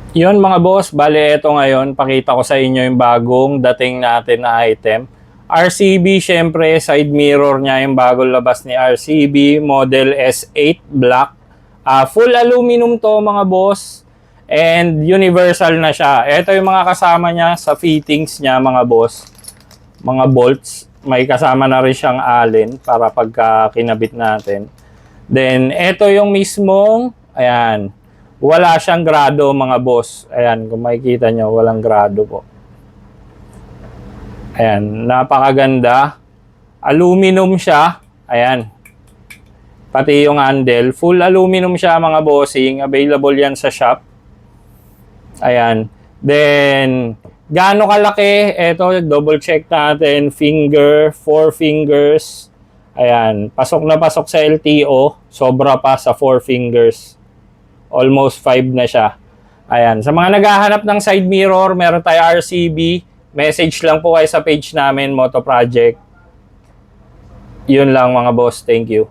Yun mga boss, bale ito ngayon, pakita ko sa inyo yung bagong dating natin na item. RCB, syempre, side mirror niya yung bagong labas ni RCB, model S8 Black. Full aluminum to mga boss, and universal na siya. Ito yung mga kasama niya sa fittings niya mga boss, mga bolts. May kasama na rin siyang allen para pagka kinabit natin. Then, ito yung mismong, ayan, wala siyang grado mga boss. Ayan, kung makikita nyo, walang grado po. Ayan, napakaganda. Aluminum siya. Ayan. Pati yung handle. Full aluminum siya mga bossing. Available yan sa shop. Ayan. Then, gaano kalaki? Ito, double check natin. Finger, 4 fingers. Ayan. Pasok na pasok sa LTO. Sobra pa sa 4 fingers. Almost 5 na siya. Ayan. Sa mga naghahanap ng side mirror, meron tayo RCB. Message lang po kayo sa page namin, Moto Project. Yun lang mga boss. Thank you.